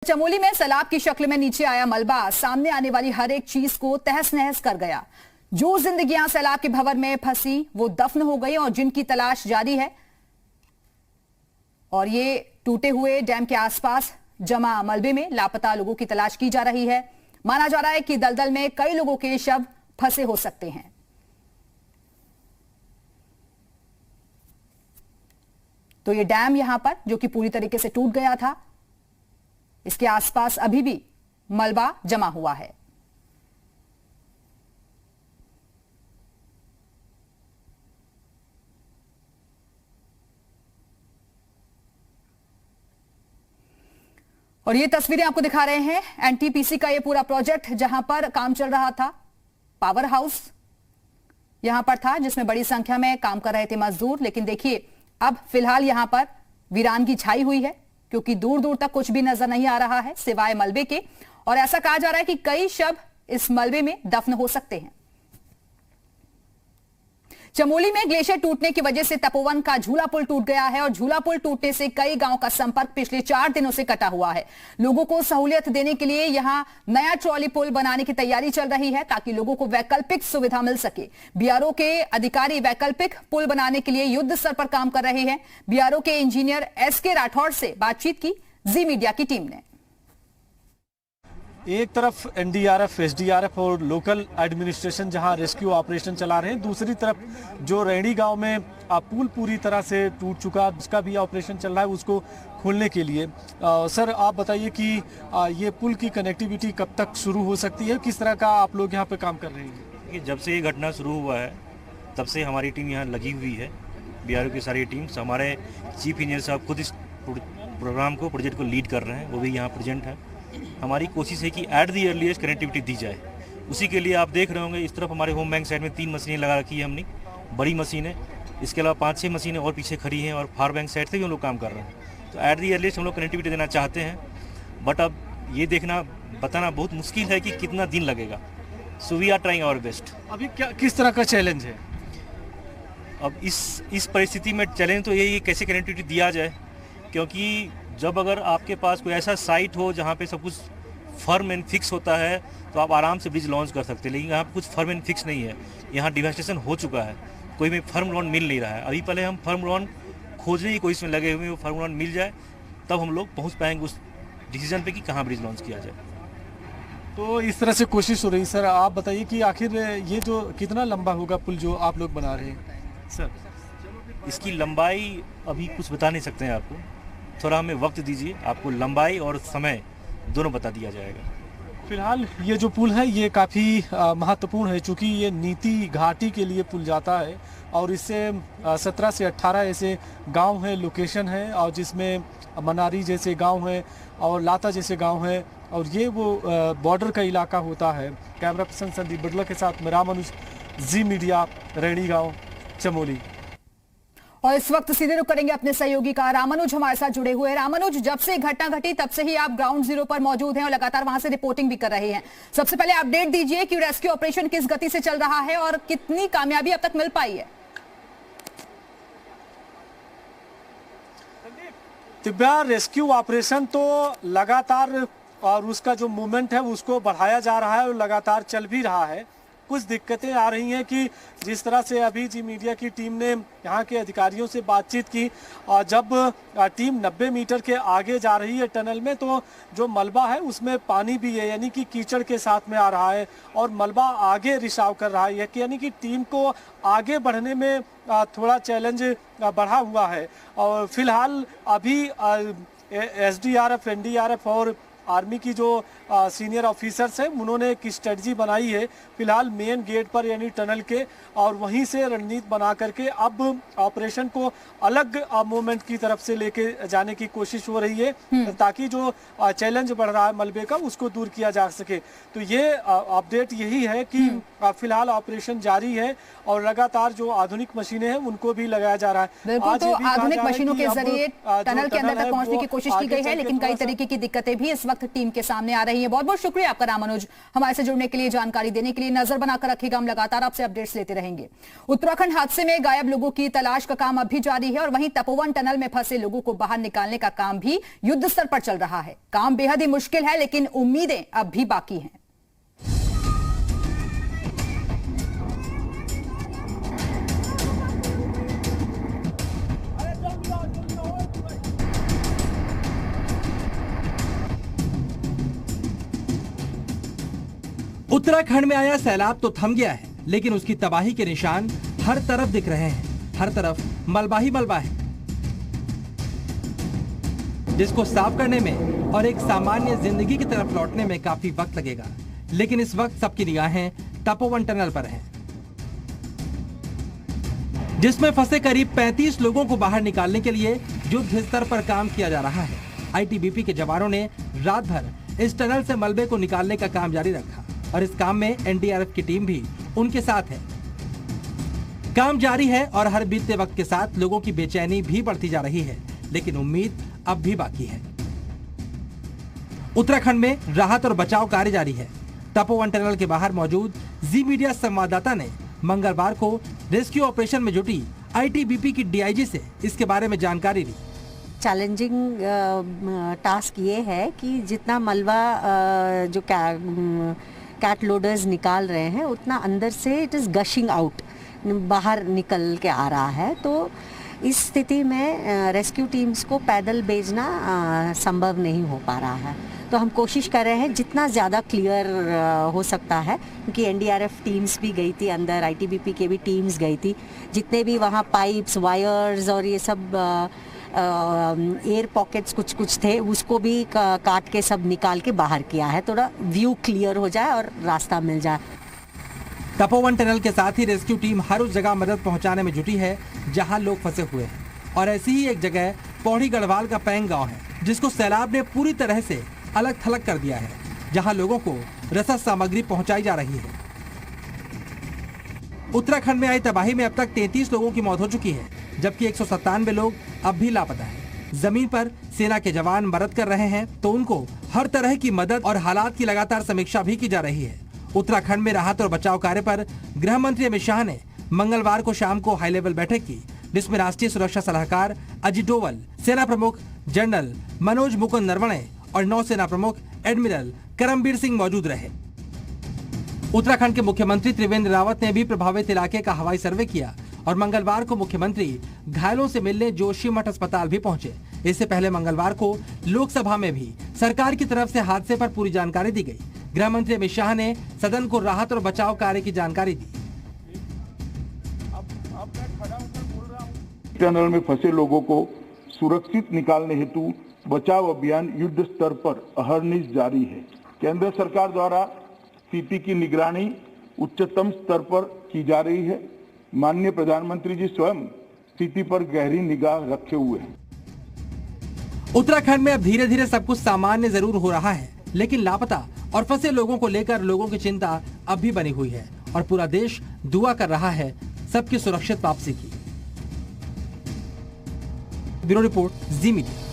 चमोली में सैलाब की शक्ल में नीचे आया मलबा सामने आने वाली हर एक चीज को तहस नहस कर गया। जो जिंदगियां सैलाब के भंवर में फंसी वो दफन हो गई और जिनकी तलाश जारी है। और ये टूटे हुए डैम के आसपास जमा मलबे में लापता लोगों की तलाश की जा रही है। माना जा रहा है कि दलदल में कई लोगों के शव फंसे हो सकते हैं। तो ये डैम यहां पर जो कि पूरी तरीके से टूट गया था, इसके आसपास अभी भी मलबा जमा हुआ है। और ये तस्वीरें आपको दिखा रहे हैं एनटीपीसी का ये पूरा प्रोजेक्ट जहां पर काम चल रहा था। पावर हाउस यहां पर था जिसमें बड़ी संख्या में काम कर रहे थे मजदूर। लेकिन देखिए अब फिलहाल यहां पर वीरानगी छाई हुई है क्योंकि दूर दूर तक कुछ भी नजर नहीं आ रहा है सिवाय मलबे के। और ऐसा कहा जा रहा है कि कई शव इस मलबे में दफन हो सकते हैं। चमोली में ग्लेशियर टूटने की वजह से तपोवन का झूला पुल टूट गया है और झूला पुल टूटने से कई गांवों का संपर्क पिछले 4 दिनों से कटा हुआ है। लोगों को सहूलियत देने के लिए यहां नया ट्रॉली पुल बनाने की तैयारी चल रही है ताकि लोगों को वैकल्पिक सुविधा मिल सके। बीआरओ के अधिकारी वैकल्पिक पुल बनाने के लिए युद्ध स्तर पर काम कर रहे हैं। बीआरओ के इंजीनियर एसके राठौड़ से बातचीत की जी मीडिया की टीम ने। एक तरफ एनडीआरएफ, एसडीआरएफ और लोकल एडमिनिस्ट्रेशन जहां रेस्क्यू ऑपरेशन चला रहे हैं, दूसरी तरफ जो रैणी गांव में पुल पूरी तरह से टूट चुका उसका भी ऑपरेशन चल रहा है उसको खोलने के लिए। सर आप बताइए कि ये पुल की कनेक्टिविटी कब तक शुरू हो सकती है, किस तरह का आप लोग यहाँ पे काम कर रहे हैं? कि जब से ये घटना शुरू हुआ है तब से हमारी टीम यहाँ लगी हुई है। बीआरओ की सारी टीम्स, हमारे चीफ इंजीनियर साहब खुद इस प्रोग्राम को, प्रोजेक्ट को लीड कर रहे हैं, वो भी यहाँ प्रेजेंट है। हमारी कोशिश है कि एट दी अर्लीस्ट कनेक्टिविटी दी जाए। उसी के लिए आप देख रहे होंगे इस तरफ हमारे होम बैंक साइड में 3 मशीनें लगा रखी है हमने, बड़ी मशीनें। इसके अलावा 5-6 मशीनें और पीछे खड़ी हैं और फार बैंक साइड से भी हम लोग काम कर रहे हैं। तो एट दी अर्लीस्ट हम लोग कनेक्टिविटी देना चाहते हैं, बट अब ये देखना बताना बहुत मुश्किल है कि कितना दिन लगेगा। So we are trying our best. अभी क्या किस तरह का चैलेंज है? अब इस परिस्थिति में चैलेंज तो यही है कैसे कनेक्टिविटी दिया जाए, क्योंकि जब अगर आपके पास कोई ऐसा साइट हो जहाँ पे सब कुछ फर्म एंड फिक्स होता है तो आप आराम से ब्रिज लॉन्च कर सकते हैं, लेकिन यहाँ पे कुछ फर्म एंड फिक्स नहीं है। यहाँ डिवास्टेशन हो चुका है, कोई भी फर्म लॉन मिल नहीं रहा है। अभी पहले हम फर्म लॉन खोजने की कोशिश में लगे हुए हैं, वो फर्म लॉन मिल जाए तब हम लोग पहुँच पाएंगे उस डिसीजन पे कि कहाँ ब्रिज लॉन्च किया जाए। तो इस तरह से कोशिश हो रही है। सर आप बताइए कि आखिर ये जो कितना लंबा होगा पुल जो आप लोग बना रहे हैं? सर इसकी लंबाई अभी कुछ बता नहीं सकते हैं आपको, थोड़ा हमें वक्त दीजिए, आपको लंबाई और समय दोनों बता दिया जाएगा। फिलहाल ये जो पुल है ये काफ़ी महत्वपूर्ण है क्योंकि ये नीति घाटी के लिए पुल जाता है और इससे 17 से 18 ऐसे गांव हैं, लोकेशन है, और जिसमें मनारी जैसे गांव हैं और लाता जैसे गांव हैं, और ये वो बॉर्डर का इलाका होता है। कैमरा पर्सन संदीप बिड़ला के साथ मैं रामानुज, जी मीडिया, रैणी गाँव, चमोली। और इस वक्त सीधे रुख करेंगे अपने सहयोगी का रामानुज हमारे साथ जुड़े हुए हैं। रामानुज, जब से घटना घटी तब से ही आप ग्राउंड जीरो पर मौजूद हैं और लगातार वहां से रिपोर्टिंग भी कर रहे हैं। सबसे पहले अपडेट दीजिए कि रेस्क्यू ऑपरेशन किस गति से चल रहा है और कितनी कामयाबी अब तक मिल पाई है? दिव्या, रेस्क्यू ऑपरेशन तो लगातार और उसका जो मूवमेंट है उसको बढ़ाया जा रहा है और लगातार चल भी रहा है। कुछ दिक्कतें आ रही हैं कि जिस तरह से अभी जी मीडिया की टीम ने यहाँ के अधिकारियों से बातचीत की और जब टीम 90 मीटर के आगे जा रही है टनल में तो जो मलबा है उसमें पानी भी है, यानी कि कीचड़ के साथ में आ रहा है और मलबा आगे रिसाव कर रहा है, यानी कि टीम को आगे बढ़ने में थोड़ा चैलेंज बढ़ा हुआ है। और फिलहाल अभी एसडीआरएफ, एनडीआरएफ और आर्मी की जो सीनियर ऑफिसर्स हैं उन्होंने एक स्ट्रेटजी बनाई है फिलहाल मेन गेट पर यानी टनल के, और वहीं से रणनीति बना करके अब ऑपरेशन को अलग मूवमेंट की तरफ से लेके जाने की कोशिश हो रही है ताकि जो चैलेंज बढ़ रहा है मलबे का उसको दूर किया जा सके। तो ये अपडेट यही है कि फिलहाल ऑपरेशन जारी है और लगातार जो आधुनिक मशीनें हैं उनको भी लगाया जा रहा है। बिल्कुल, तो आधुनिक मशीनों के जरिए टनल के अंदर तक पहुंचने की कोशिश की गई है, लेकिन कई तरीके की दिक्कतें भी इस वक्त वक्त टीम के सामने आ रही है। बहुत बहुत शुक्रिया आपका राम मनोज, हमारे से जुड़ने के लिए, जानकारी देने के लिए। नजर बनाकर रखिएगा, हम लगातार आपसे अपडेट्स लेते रहेंगे। उत्तराखंड हादसे में गायब लोगों की तलाश का काम अब भी जारी है और वहीं तपोवन टनल में फंसे लोगों को बाहर निकालने का काम भी युद्ध स्तर पर चल रहा है। काम बेहद ही मुश्किल है, लेकिन उम्मीदें अब भी बाकी हैं। उत्तराखंड में आया सैलाब तो थम गया है, लेकिन उसकी तबाही के निशान हर तरफ दिख रहे हैं। हर तरफ मलबा ही मलबा है, जिसको साफ करने में और एक सामान्य जिंदगी की तरफ लौटने में काफी वक्त लगेगा। लेकिन इस वक्त सबकी निगाहें तपोवन टनल पर हैं, जिसमें फंसे करीब 35 लोगों को बाहर निकालने के लिए युद्ध स्तर पर काम किया जा रहा है। आईटीबीपी के जवानों ने रात भर इस टनल से मलबे को निकालने का काम जारी रखा और इस काम में एनडीआरएफ की टीम भी उनके साथ है। काम जारी है और हर बीतते वक्त के साथ लोगों की बेचैनी भी बढ़ती जा रही है, लेकिन उम्मीद अब भी बाकी है। उत्तराखंड में राहत और बचाव कार्य जारी है। तपोवन टनल के बाहर मौजूद जी मीडिया संवाददाता ने मंगलवार को रेस्क्यू ऑपरेशन में जुटी आईटीबीपी की डीआईजी से इसके बारे में जानकारी ली। चैलेंजिंग टास्क ये है कि जितना मलबा जो कैट लोडर्स निकाल रहे हैं, उतना अंदर से इट इज़ गशिंग आउट, बाहर निकल के आ रहा है। तो इस स्थिति में रेस्क्यू टीम्स को पैदल भेजना संभव नहीं हो पा रहा है। तो हम कोशिश कर रहे हैं जितना ज़्यादा क्लियर हो सकता है, क्योंकि एनडीआरएफ टीम्स भी गई थी अंदर, आईटीबीपी के भी टीम्स गई थी। जितने भी वहाँ पाइप्स, वायर्स और ये सब एयर पॉकेट्स कुछ थे, उसको भी काट के सब निकाल के बाहर किया है, थोड़ा व्यू क्लियर हो जाए और रास्ता मिल जाए। तपोवन टनल के साथ ही रेस्क्यू टीम हर उस जगह मदद पहुंचाने में जुटी है जहां लोग फंसे हुए हैं। और ऐसी ही एक जगह पौड़ी गढ़वाल का पैंग गांव है, जिसको सैलाब ने पूरी तरह से अलग थलग कर दिया है, जहां लोगों को रसद सामग्री पहुंचाई जा रही है। उत्तराखंड में आई तबाही में अब तक 33 लोगों की मौत हो चुकी है, जबकि 197 लोग अब भी लापता हैं। जमीन पर सेना के जवान मदद कर रहे हैं, तो उनको हर तरह की मदद और हालात की लगातार समीक्षा भी की जा रही है। उत्तराखंड में राहत और बचाव कार्य पर गृह मंत्री अमित शाह ने मंगलवार को शाम को हाई लेवल बैठक की, जिसमें राष्ट्रीय सुरक्षा सलाहकार अजित डोवल, सेना प्रमुख जनरल मनोज मुकुंद नरवणे और नौसेना प्रमुख एडमिरल करमबीर सिंह मौजूद रहे। उत्तराखंड के मुख्यमंत्री त्रिवेंद्र रावत ने भी प्रभावित इलाके का हवाई सर्वे किया और मंगलवार को मुख्यमंत्री घायलों से मिलने जोशीमठ अस्पताल भी पहुंचे। इससे पहले मंगलवार को लोकसभा में भी सरकार की तरफ से हादसे पर पूरी जानकारी दी गई। गृह मंत्री अमित शाह ने सदन को राहत और बचाव कार्य की जानकारी दी। टनल में फंसे लोगों को सुरक्षित निकालने हेतु बचाव अभियान युद्ध स्तर पर अहरनिश जारी है। केंद्र सरकार द्वारा स्थिति की निगरानी उच्चतम स्तर पर की जा रही है। माननीय प्रधानमंत्री जी स्वयं स्थिति पर गहरी निगाह रखे हुए हैं। उत्तराखंड में अब धीरे धीरे सब कुछ सामान्य जरूर हो रहा है, लेकिन लापता और फंसे लोगों को लेकर लोगों की चिंता अब भी बनी हुई है और पूरा देश दुआ कर रहा है सबकी सुरक्षित वापसी की। ब्यूरो रिपोर्ट, जी मीडिया।